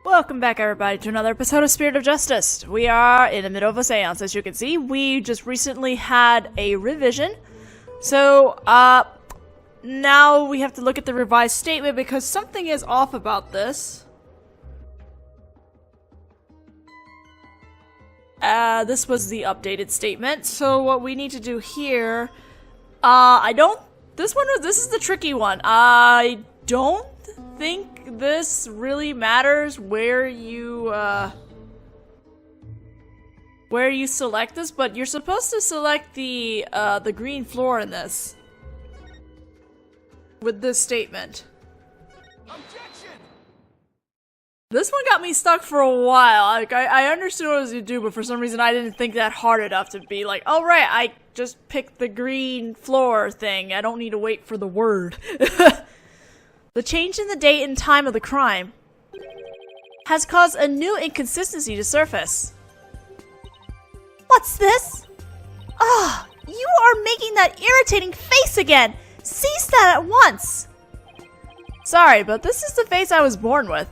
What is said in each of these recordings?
Welcome back, everybody, to another episode of Spirit of Justice. We are in the middle of a seance, as you can see. We just recently had a revision. So, now we have to look at the revised statement because something is off about this. This was the updated statement. So what we need to do here, this is the tricky one. I don't think this really matters where you select this, but you're supposed to select the green floor in this with this statement. Objection! This one got me stuck for a while. Like I understood what it was to do, but for some reason I didn't think that hard enough to be like, oh right, I just picked the green floor thing. I don't need to wait for the word. The change in the date and time of the crime has caused a new inconsistency to surface. What's this? Ah, you are making that irritating face again! Cease that at once! Sorry, but this is the face I was born with.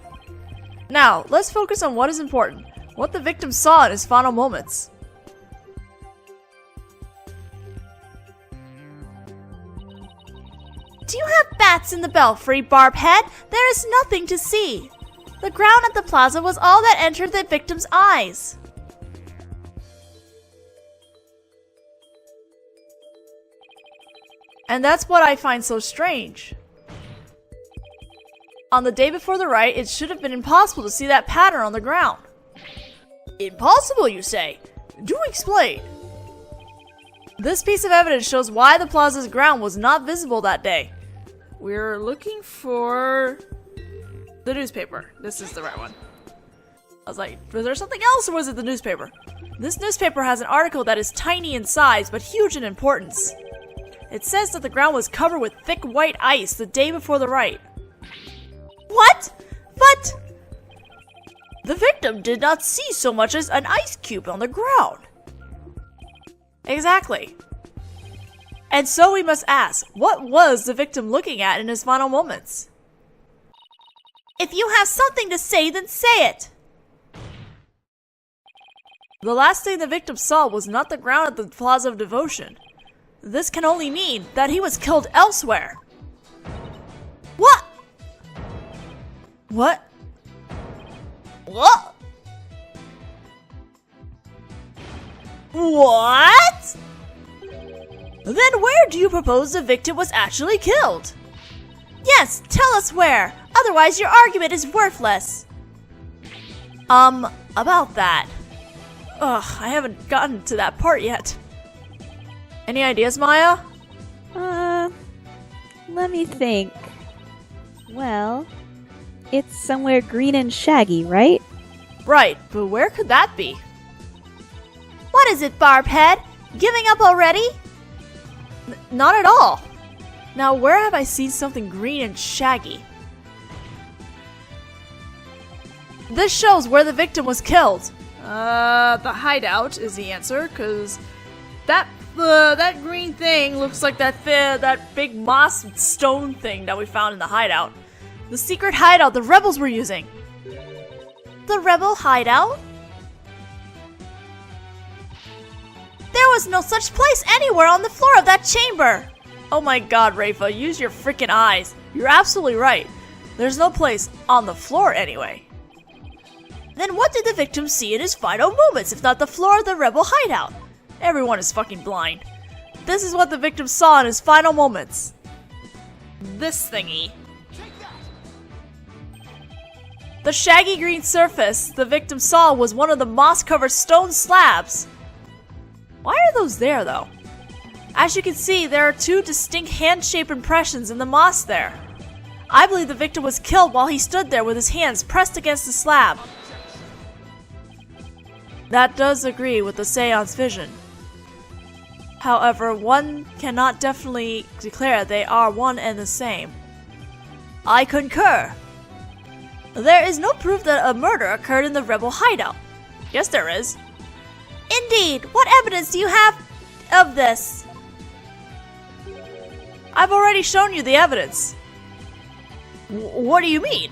Now, let's focus on what is important. What the victim saw in his final moments. Do you have bats in the belfry, Barbhead? There is nothing to see. The ground at the plaza was all that entered the victim's eyes. And that's what I find so strange. On the day before the riot, it should have been impossible to see that pattern on the ground. Impossible, you say? Do explain. This piece of evidence shows why the plaza's ground was not visible that day. We're looking for the newspaper. This is the right one. I was like, was there something else or was it the newspaper? This newspaper has an article that is tiny in size but huge in importance. It says that the ground was covered with thick white ice the day before the riot. What? But the victim did not see so much as an ice cube on the ground. Exactly. And so we must ask, what was the victim looking at in his final moments? If you have something to say, then say it! The last thing the victim saw was not the ground at the Plaza of Devotion. This can only mean that he was killed elsewhere. What? What? What? What? Then where do you propose the victim was actually killed? Yes, tell us where. Otherwise your argument is worthless. About that. Ugh, I haven't gotten to that part yet. Any ideas, Maya? Let me think. Well, it's somewhere green and shaggy, right? Right, but where could that be? What is it, Barbhead? Giving up already? Not at all. Now, where have I seen something green and shaggy? This shows where the victim was killed. The hideout is the answer, because that green thing looks like that big moss stone thing that we found in the hideout. The secret hideout the rebels were using. The rebel hideout? There was no such place anywhere on the floor of that chamber! Oh my god, Rafa, use your freaking eyes. You're absolutely right. There's no place on the floor anyway. Then what did the victim see in his final moments if not the floor of the rebel hideout? Everyone is fucking blind. This is what the victim saw in his final moments. This thingy. The shaggy green surface the victim saw was one of the moss-covered stone slabs. Why are those there, though? As you can see, there are two distinct hand-shaped impressions in the moss there. I believe the victim was killed while he stood there with his hands pressed against the slab. That does agree with the seance vision. However, one cannot definitely declare they are one and the same. I concur. There is no proof that a murder occurred in the rebel hideout. Yes, there is. Indeed, what evidence do you have of this? I've already shown you the evidence. What do you mean?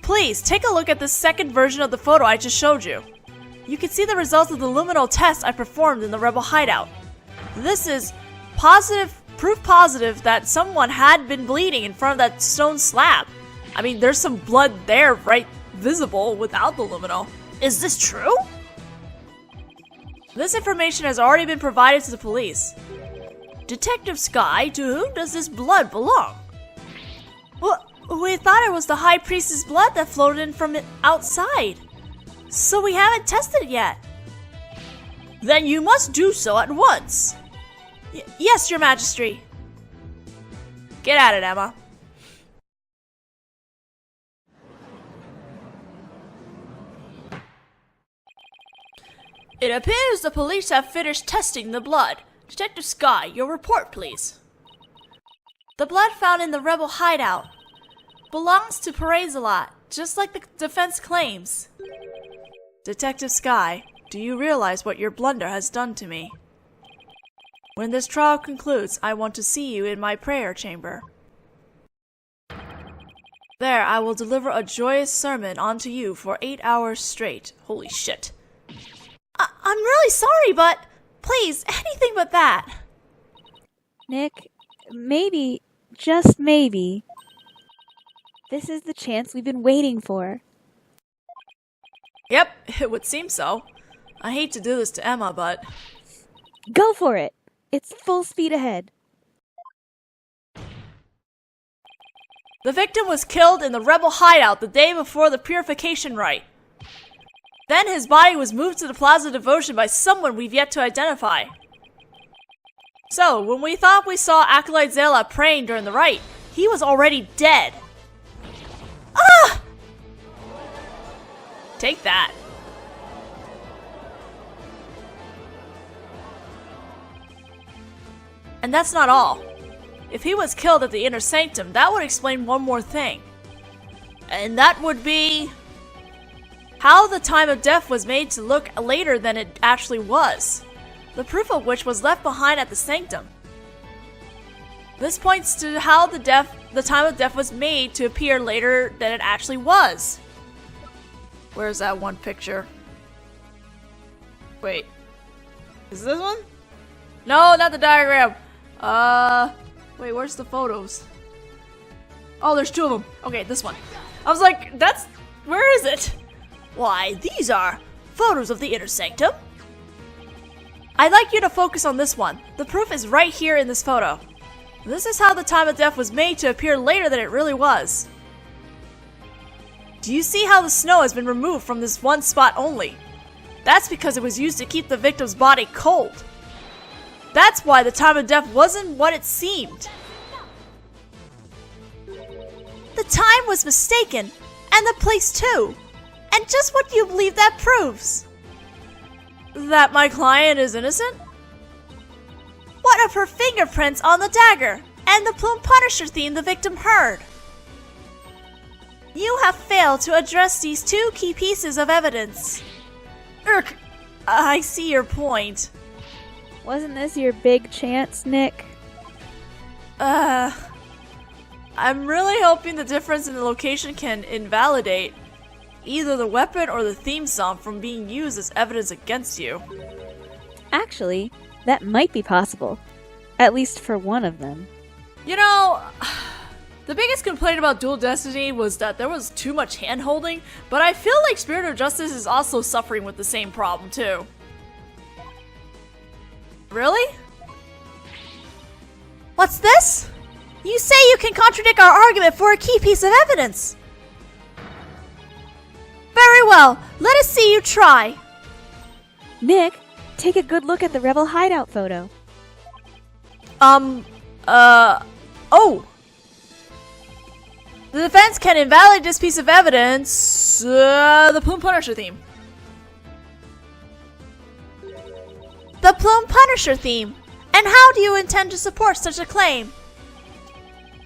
Please, take a look at the second version of the photo I just showed you. You can see the results of the luminal test I performed in the rebel hideout. This is proof positive that someone had been bleeding in front of that stone slab. I mean, there's some blood there, right, visible without the luminal. Is this true? This information has already been provided to the police. Detective Sky, to whom does this blood belong? Well, we thought it was the High Priestess' blood that floated in from outside. So we haven't tested it yet. Then you must do so at once. Yes, Your Majesty. Get at it, Emma. It appears the police have finished testing the blood. Detective Sky, your report, please. The blood found in the rebel hideout belongs to Perez-a-Lot, just like the defense claims. Detective Sky, do you realize what your blunder has done to me? When this trial concludes, I want to see you in my prayer chamber. There, I will deliver a joyous sermon onto you for 8 hours straight. Holy shit. I'm really sorry, but please, anything but that. Nick, maybe, just maybe, this is the chance we've been waiting for. Yep, it would seem so. I hate to do this to Emma, but... Go for it! It's full speed ahead. The victim was killed in the rebel hideout the day before the purification rite. Then his body was moved to the Plaza Devotion by someone we've yet to identify. So, when we thought we saw Acolyte Zela praying during the rite, he was already dead. Ah! Take that. And that's not all. If he was killed at the Inner Sanctum, that would explain one more thing. And that would be... how the time of death was made to look later than it actually was, the proof of which was left behind at the sanctum. This points to how the time of death was made to appear later than it actually was. Where's that one picture? Wait. Is this one? No, not the diagram. Wait, where's the photos? Oh, there's two of them. Okay, this one. I was like, where is it? Why, these are photos of the Inner Sanctum. I'd like you to focus on this one. The proof is right here in this photo. This is how the time of death was made to appear later than it really was. Do you see how the snow has been removed from this one spot only? That's because it was used to keep the victim's body cold. That's why the time of death wasn't what it seemed. The time was mistaken, and the place too. And just what do you believe that proves? That my client is innocent? What of her fingerprints on the dagger, and the Plume Punisher theme the victim heard? You have failed to address these two key pieces of evidence. I see your point. Wasn't this your big chance, Nick? I'm really hoping the difference in the location can invalidate either the weapon or the theme song from being used as evidence against you. Actually, that might be possible. At least for one of them. You know, the biggest complaint about Dual Destiny was that there was too much hand-holding, but I feel like Spirit of Justice is also suffering with the same problem too. Really? What's this? You say you can contradict our argument for a key piece of evidence. Very well, let us see you try. Nick, take a good look at the Rebel hideout photo. Oh. The defense can invalidate this piece of evidence, the Plume Punisher theme. The Plume Punisher theme? And how do you intend to support such a claim?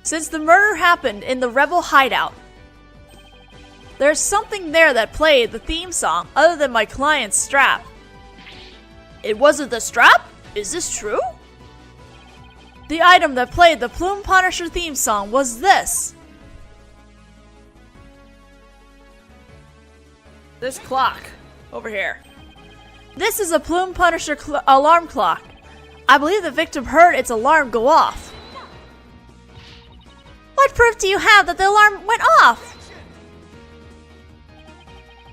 Since the murder happened in the Rebel hideout, there's something there that played the theme song other than my client's strap. It wasn't the strap? Is this true? The item that played the Plume Punisher theme song was this. This clock. Over here. This is a Plume Punisher alarm clock. I believe the victim heard its alarm go off. What proof do you have that the alarm went off?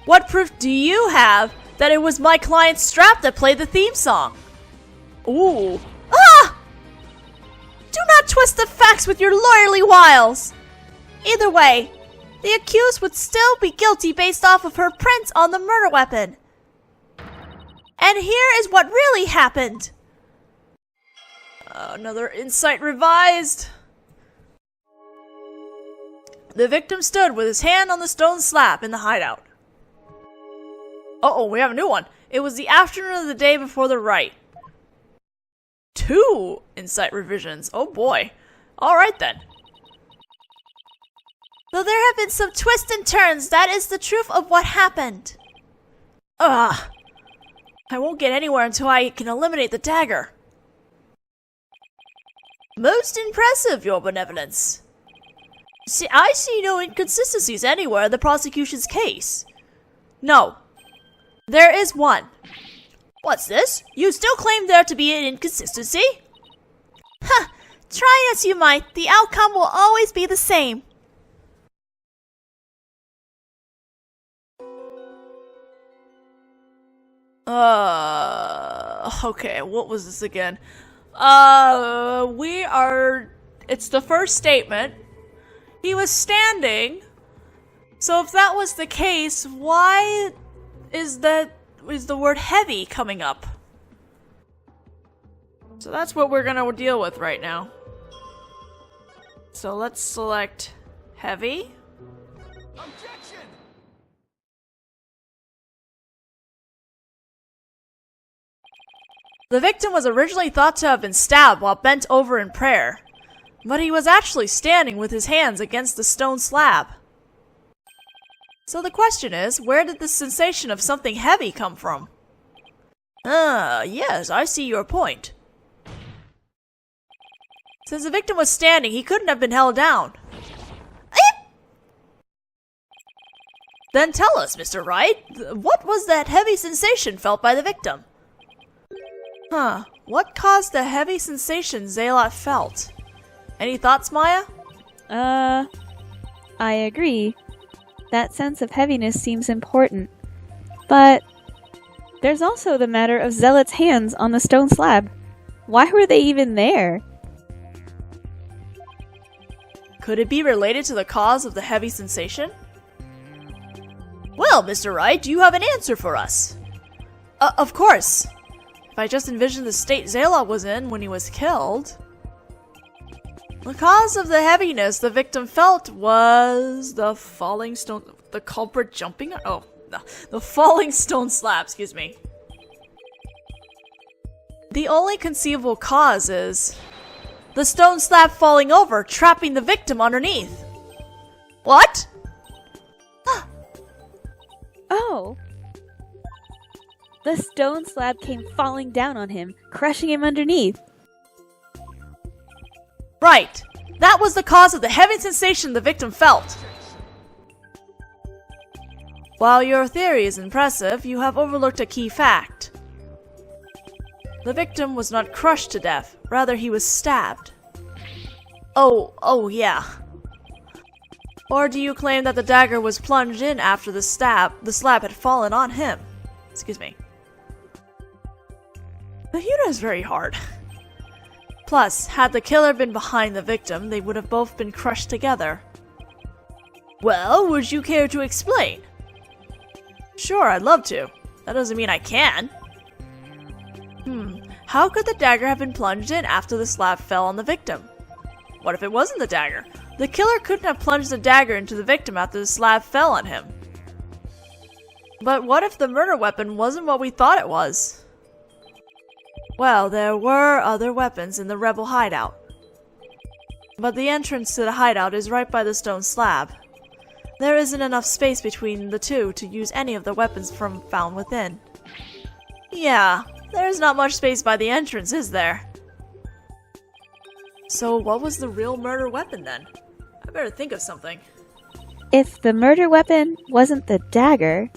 What proof do you have that it was my client's strap that played the theme song? Ooh. Ah! Do not twist the facts with your lawyerly wiles. Either way, the accused would still be guilty based off of her prints on the murder weapon. And here is what really happened. Another insight revised. The victim stood with his hand on the stone slab in the hideout. Uh-oh, we have a new one. It was the afternoon of the day before the right. 2 insight revisions. Oh boy. Alright then. Though there have been some twists and turns, that is the truth of what happened. Ugh. I won't get anywhere until I can eliminate the dagger. Most impressive, your benevolence. See, I see no inconsistencies anywhere in the prosecution's case. No. There is one. What's this? You still claim there to be an inconsistency? Huh. Try as you might, the outcome will always be the same. Okay, what was this again? It's the first statement. He was standing. So if that was the case, why is the word heavy coming up? So that's what we're gonna deal with right now. So let's select heavy. Objection! The victim was originally thought to have been stabbed while bent over in prayer, but he was actually standing with his hands against the stone slab. So the question is, where did the sensation of something heavy come from? Yes, I see your point. Since the victim was standing, he couldn't have been held down. Then tell us, Mr. Wright, what was that heavy sensation felt by the victim? What caused the heavy sensation Zalot felt? Any thoughts, Maya? I agree. That sense of heaviness seems important. But there's also the matter of Zealot's hands on the stone slab. Why were they even there? Could it be related to the cause of the heavy sensation? Well, Mr. Wright, do you have an answer for us? Of course. If I just envisioned the state Zalot was in when he was killed. The cause of the heaviness the victim felt was the falling stone... The culprit jumping... Oh, no. The falling stone slab, excuse me. The only conceivable cause is... the stone slab falling over, trapping the victim underneath. What? Oh! The stone slab came falling down on him, crushing him underneath. Right. That was the cause of the heavy sensation the victim felt. While your theory is impressive, you have overlooked a key fact. The victim was not crushed to death, rather he was stabbed. Oh yeah. Or do you claim that the dagger was plunged in after the slab had fallen on him? Excuse me. The Huda is very hard. Plus, had the killer been behind the victim, they would have both been crushed together. Well, would you care to explain? Sure, I'd love to. That doesn't mean I can. How could the dagger have been plunged in after the slab fell on the victim? What if it wasn't the dagger? The killer couldn't have plunged the dagger into the victim after the slab fell on him. But what if the murder weapon wasn't what we thought it was? Well, there were other weapons in the rebel hideout. But the entrance to the hideout is right by the stone slab. There isn't enough space between the two to use any of the weapons from found within. Yeah, there's not much space by the entrance, is there? So what was the real murder weapon then? I better think of something. If the murder weapon wasn't the dagger,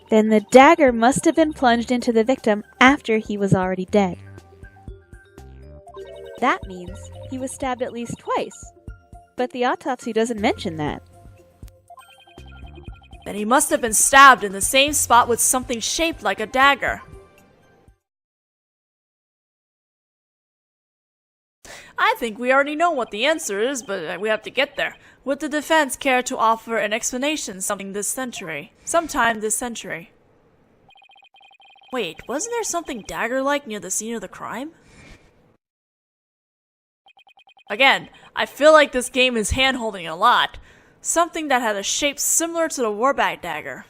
Then the dagger must have been plunged into the victim after he was already dead. That means he was stabbed at least twice. But the autopsy doesn't mention that. Then he must have been stabbed in the same spot with something shaped like a dagger. I think we already know what the answer is, but we have to get there. Would the defense care to offer an explanation sometime this century? Wait, wasn't there something dagger-like near the scene of the crime? Again, I feel like this game is hand-holding a lot. Something that had a shape similar to the Warback dagger.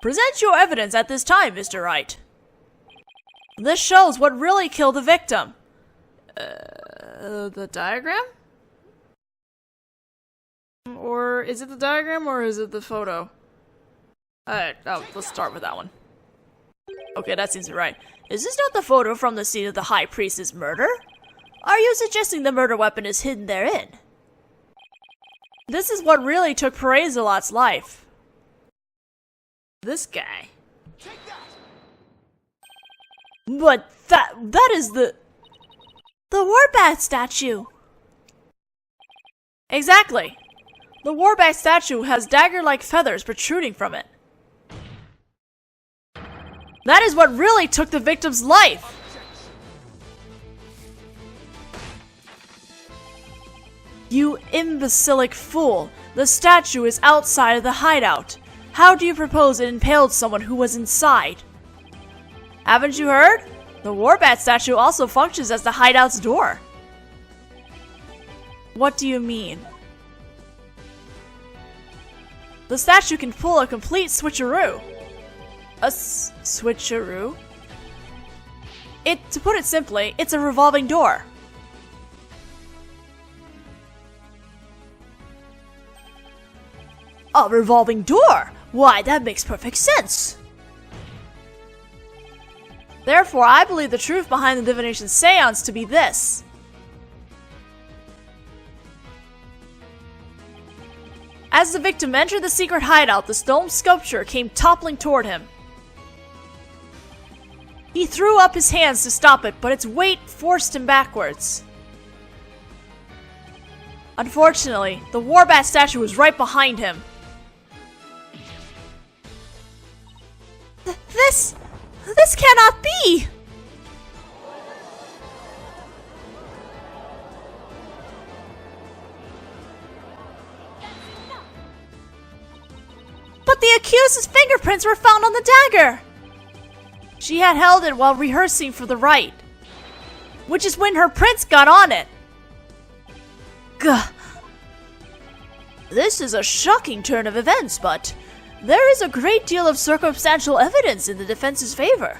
Present your evidence at this time, Mr. Wright. This shows what really killed the victim. The diagram? Or is it the diagram or is it the photo? Let's start with that one. Okay, that seems right. Is this not the photo from the scene of the High Priest's murder? Are you suggesting the murder weapon is hidden therein? This is what really took Perezelot's life. This guy. But that is the Warbat statue. Exactly. The Warbat statue has dagger-like feathers protruding from it. That is what really took the victim's life. You imbecilic fool. The statue is outside of the hideout. How do you propose it impaled someone who was inside? Haven't you heard? The Warbat statue also functions as the hideout's door. What do you mean? The statue can pull a complete switcheroo. A switcheroo? To put it simply, it's a revolving door. A revolving door? Why, that makes perfect sense. Therefore, I believe the truth behind the divination seance to be this. As the victim entered the secret hideout, the stone sculpture came toppling toward him. He threw up his hands to stop it, but its weight forced him backwards. Unfortunately, the Warbat statue was right behind him. This cannot be! But the accused's fingerprints were found on the dagger! She had held it while rehearsing for the rite, which is when her prints got on it. Gah. This is a shocking turn of events, but there is a great deal of circumstantial evidence in the defense's favor.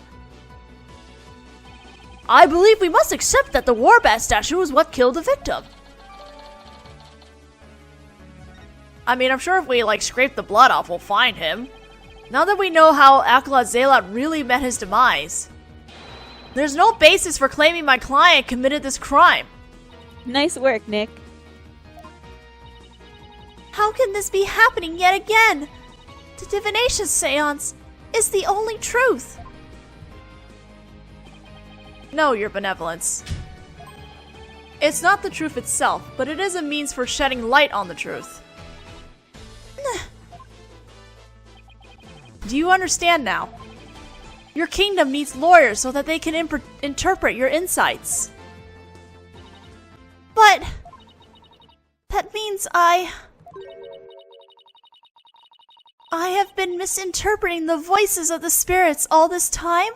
I believe we must accept that the Warbat statue was what killed the victim. I mean, I'm sure if we, scrape the blood off, we'll find him. Now that we know how Acolyte Zalot really met his demise, there's no basis for claiming my client committed this crime. Nice work, Nick. How can this be happening yet again? The divination seance is the only truth. No, your benevolence. It's not the truth itself, but it is a means for shedding light on the truth. Do you understand now? Your kingdom needs lawyers so that they can interpret your insights. But that means I have been misinterpreting the voices of the spirits all this time?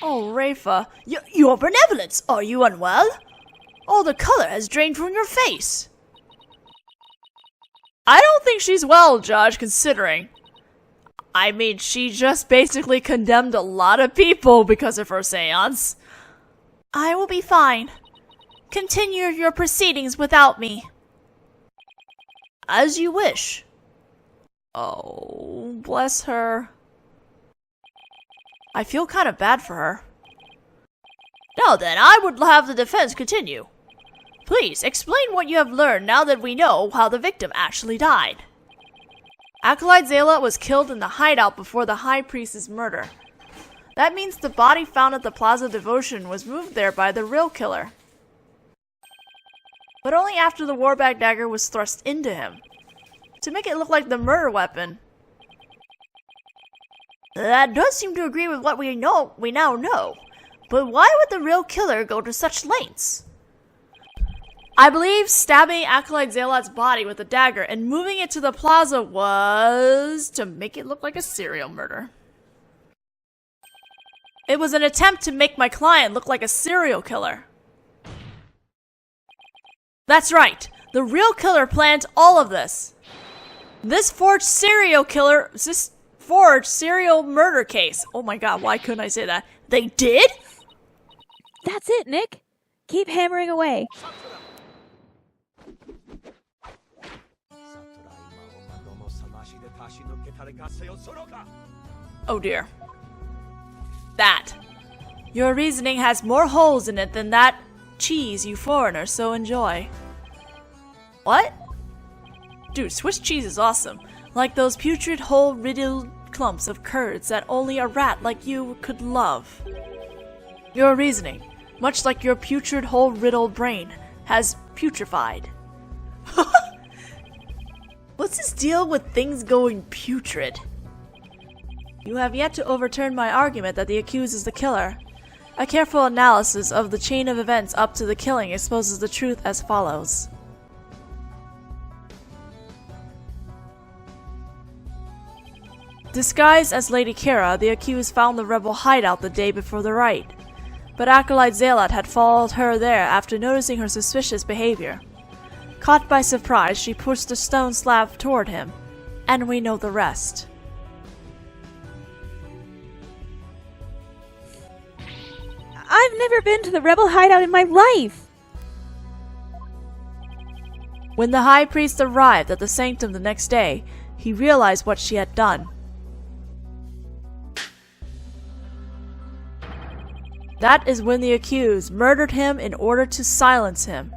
Oh, Rafa, your benevolence, are you unwell? All the color has drained from your face. I don't think she's well, Judge, considering. I mean, she just basically condemned a lot of people because of her seance. I will be fine. Continue your proceedings without me. As you wish. Oh, bless her. I feel kind of bad for her. Now then, I would have the defense continue. Please, explain what you have learned now that we know how the victim actually died. Acolyte Zealot was killed in the hideout before the High Priest's murder. That means the body found at the Plaza Devotion was moved there by the real killer. But only after the Warbag dagger was thrust into him, to make it look like the murder weapon. That does seem to agree with what we now know. But why would the real killer go to such lengths? I believe stabbing Acolyte Zealot's body with a dagger and moving it to the plaza was to make it look like a serial murder. It was an attempt to make my client look like a serial killer. That's right. The real killer planned all of this. This forged serial murder case. Oh my god, why couldn't I say that? They did? That's it, Nick. Keep hammering away. Oh dear. That. Your reasoning has more holes in it than that cheese you foreigners so enjoy. What? Dude, Swiss cheese is awesome. Like those putrid hole-riddled clumps of curds that only a rat like you could love. Your reasoning, much like your putrid hole-riddled brain, has putrefied. What's this deal with things going putrid? You have yet to overturn my argument that the accused is the killer. A careful analysis of the chain of events up to the killing exposes the truth as follows. Disguised as Lady Kira, the accused found the rebel hideout the day before the riot. But Acolyte Zealot had followed her there after noticing her suspicious behavior. Caught by surprise, she pushed the stone slab toward him, and we know the rest. I've never been to the rebel hideout in my life! When the High Priest arrived at the sanctum the next day, he realized what she had done. That is when the accused murdered him in order to silence him.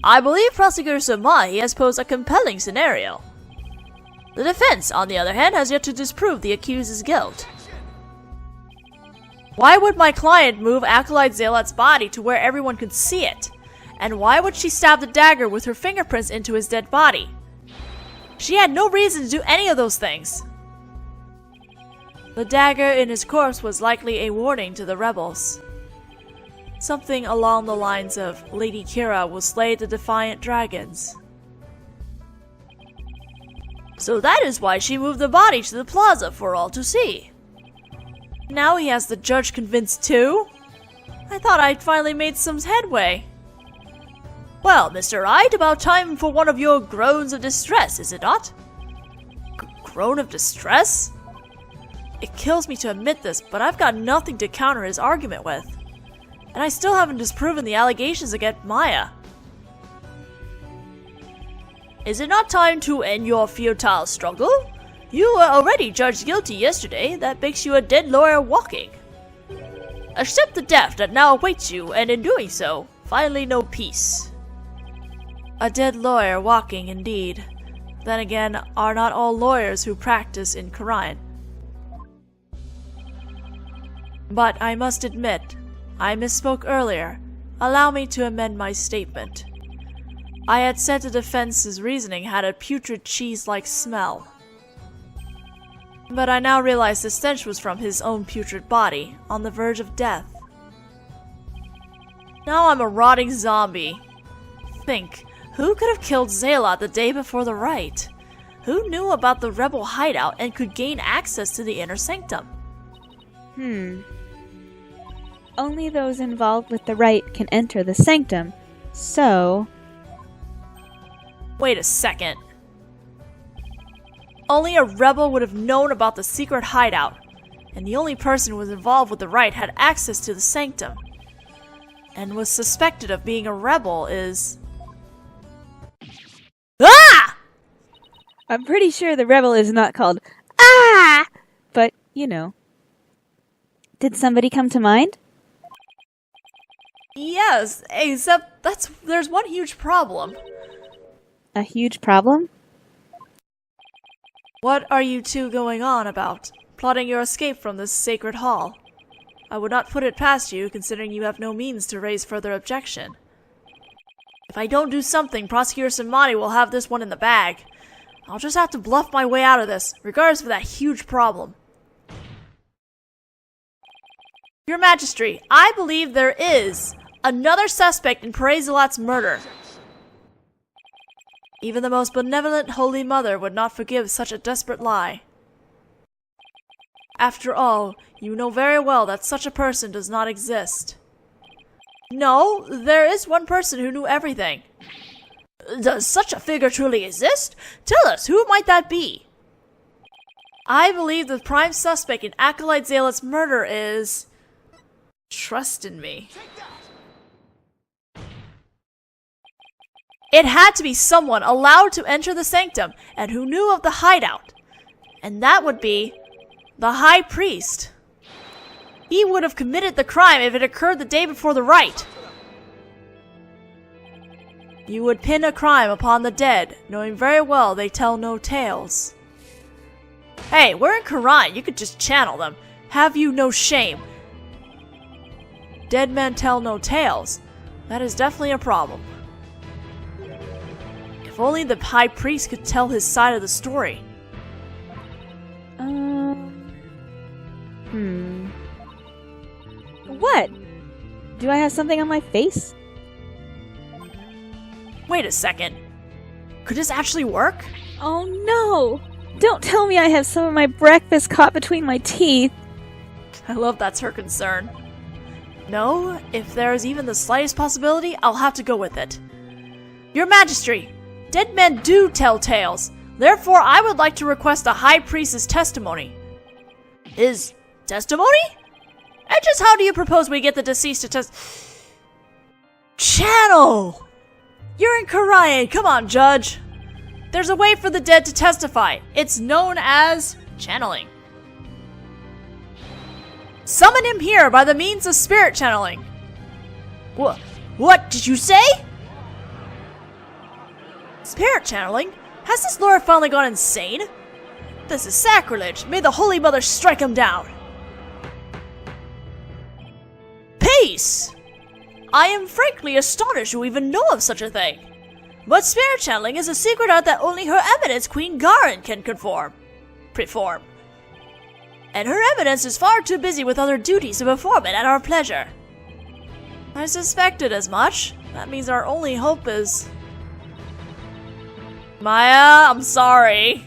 I believe Prosecutor Samahi has posed a compelling scenario. The defense, on the other hand, has yet to disprove the accused's guilt. Why would my client move Acolyte Zealot's body to where everyone could see it? And why would she stab the dagger with her fingerprints into his dead body? She had no reason to do any of those things. The dagger in his corpse was likely a warning to the rebels. Something along the lines of Lady Kira will slay the defiant dragons. So that is why she moved the body to the plaza for all to see. Now he has the judge convinced too? I thought I'd finally made some headway. Well, Mr. Wright, about time for one of your groans of distress, is it not? Groan of distress? It kills me to admit this, but I've got nothing to counter his argument with. And I still haven't disproven the allegations against Maya. Is it not time to end your futile struggle? You were already judged guilty yesterday. That makes you a dead lawyer walking. Accept the death that now awaits you, and in doing so, finally know peace. A dead lawyer walking, indeed. Then again, are not all lawyers who practice in Quran? But I must admit, I misspoke earlier. Allow me to amend my statement. I had said the defense's reasoning had a putrid cheese-like smell. But I now realize the stench was from his own putrid body, on the verge of death. Now I'm a rotting zombie. Think, who could have killed Zealot the day before the riot? Who knew about the rebel hideout and could gain access to the inner sanctum? Only those involved with the rite can enter the sanctum, so... Wait a second. Only a rebel would have known about the secret hideout, and the only person who was involved with the rite had access to the sanctum, and was suspected of being a rebel is... Ah! I'm pretty sure the rebel is not called Ah! But, you know. Did somebody come to mind? Yes, except there's one huge problem. A huge problem? What are you two going on about? Plotting your escape from this sacred hall? I would not put it past you, considering you have no means to raise further objection. If I don't do something, Prosecutor Samani will have this one in the bag. I'll just have to bluff my way out of this, regardless of that huge problem. Your Majesty, I believe there is another suspect in Perezalat's murder. Even the most benevolent Holy Mother would not forgive such a desperate lie. After all, you know very well that such a person does not exist. No, there is one person who knew everything. Does such a figure truly exist? Tell us, who might that be? I believe the prime suspect in Acolyte Zealot's murder is... Trust in me. It had to be someone allowed to enter the sanctum and who knew of the hideout. And that would be the High Priest. He would have committed the crime if it occurred the day before the rite. You would pin a crime upon the dead, knowing very well they tell no tales. Hey, we're in Quran, you could just channel them. Have you no shame? Dead men tell no tales. That is definitely a problem. If only the High Priest could tell his side of the story. What? Do I have something on my face? Wait a second. Could this actually work? Oh no! Don't tell me I have some of my breakfast caught between my teeth. I love that's her concern. No, if there is even the slightest possibility, I'll have to go with it. Your Majesty, dead men do tell tales. Therefore, I would like to request a High Priest's testimony. His testimony? And just how do you propose we get the deceased to Channel! You're in Karayan, come on, Judge. There's a way for the dead to testify. It's known as channeling. Summon him here by the means of spirit channeling. What did you say? Spirit channeling? Has this lord finally gone insane? This is sacrilege. May the Holy Mother strike him down. Peace! I am frankly astonished you even know of such a thing. But spirit channeling is a secret art that only Her Eminence Queen Garin can perform. And Her Eminence is far too busy with other duties to perform it at our pleasure. I suspected as much. That means our only hope is... Maya, I'm sorry.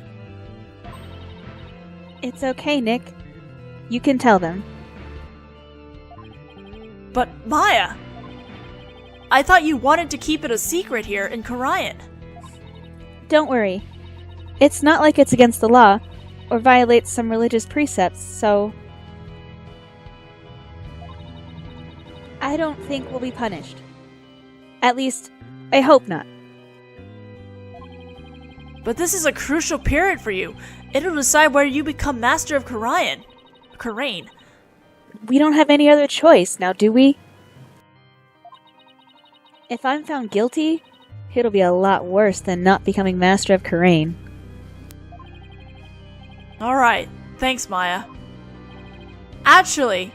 It's okay, Nick. You can tell them. But Maya, I thought you wanted to keep it a secret here in Karayan. Don't worry. It's not like it's against the law, or violates some religious precepts, so... I don't think we'll be punished. At least, I hope not. But this is a crucial period for you. It'll decide whether you become Master of Karayan. We don't have any other choice, now do we? If I'm found guilty, it'll be a lot worse than not becoming Master of Karain. Alright, thanks Maya. Actually,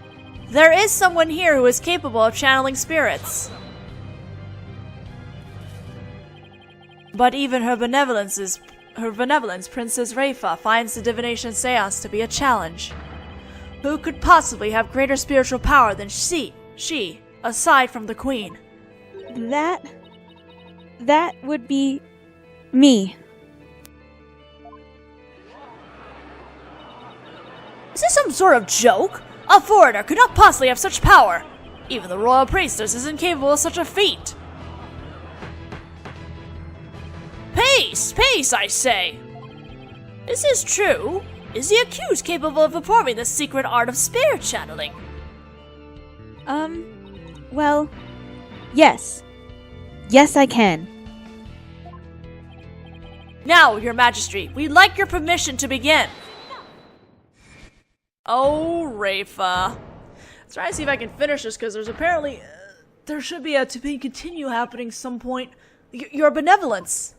there is someone here who is capable of channeling spirits. But even her benevolence, Princess Raifa, finds the divination seance to be a challenge. Who could possibly have greater spiritual power than she, aside from the Queen? That would be... me. Is this some sort of joke? A foreigner could not possibly have such power. Even the royal priestess is incapable of such a feat. Peace, I say! Is this true? Is the accused capable of performing the secret art of spirit channeling? Well, yes. Yes, I can. Now, Your Majesty, we'd like your permission to begin. Oh, Raifa. Let's try to see if I can finish this, because there's apparently there should be a to be continue happening some point. Your benevolence.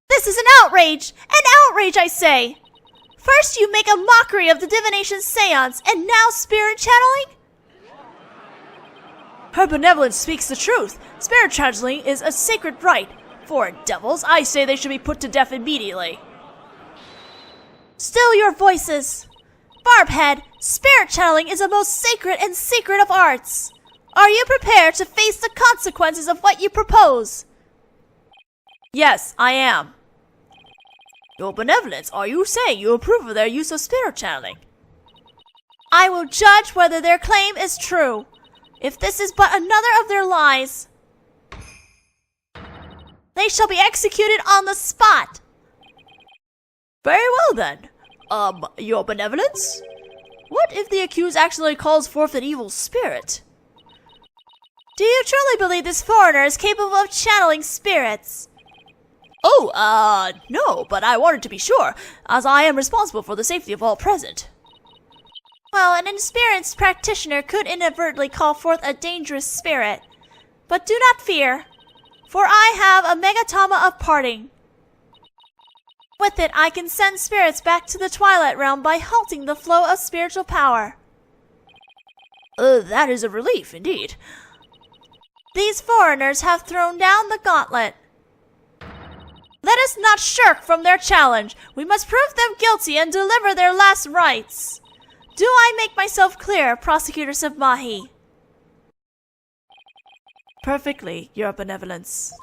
This is an outrage! An outrage, I say! First you make a mockery of the divination seance, and now spirit channeling? Her benevolence speaks the truth. Spirit channeling is a sacred right. For devils, I say they should be put to death immediately. Still your voices! Barbhead, spirit channeling is the most sacred and secret of arts. Are you prepared to face the consequences of what you propose? Yes, I am. Your benevolence, are you saying you approve of their use of spirit channeling? I will judge whether their claim is true. If this is but another of their lies, they shall be executed on the spot. Very well then. Your benevolence? What if the accused actually calls forth an evil spirit? Do you truly believe this foreigner is capable of channeling spirits? Oh, no, but I wanted to be sure, as I am responsible for the safety of all present. Well, an experienced practitioner could inadvertently call forth a dangerous spirit. But do not fear, for I have a megatama of parting. With it, I can send spirits back to the Twilight Realm by halting the flow of spiritual power. That is a relief, indeed. These foreigners have thrown down the gauntlet. Let us not shirk from their challenge. We must prove them guilty and deliver their last rites. Do I make myself clear, Prosecutor Submahi? Perfectly, Your Benevolence.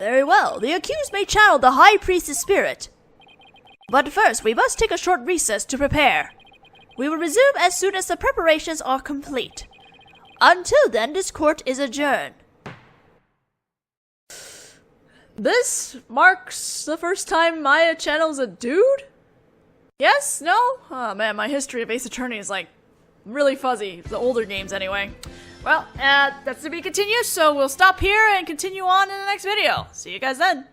Very well, the accused may channel the High Priest's spirit. But first, we must take a short recess to prepare. We will resume as soon as the preparations are complete. Until then, this court is adjourned. This marks the first time Maya channels a dude? Yes? No? Oh man, my history of Ace Attorney is like really fuzzy. The older games anyway. Well, that's to be continued, so we'll stop here and continue on in the next video. See you guys then.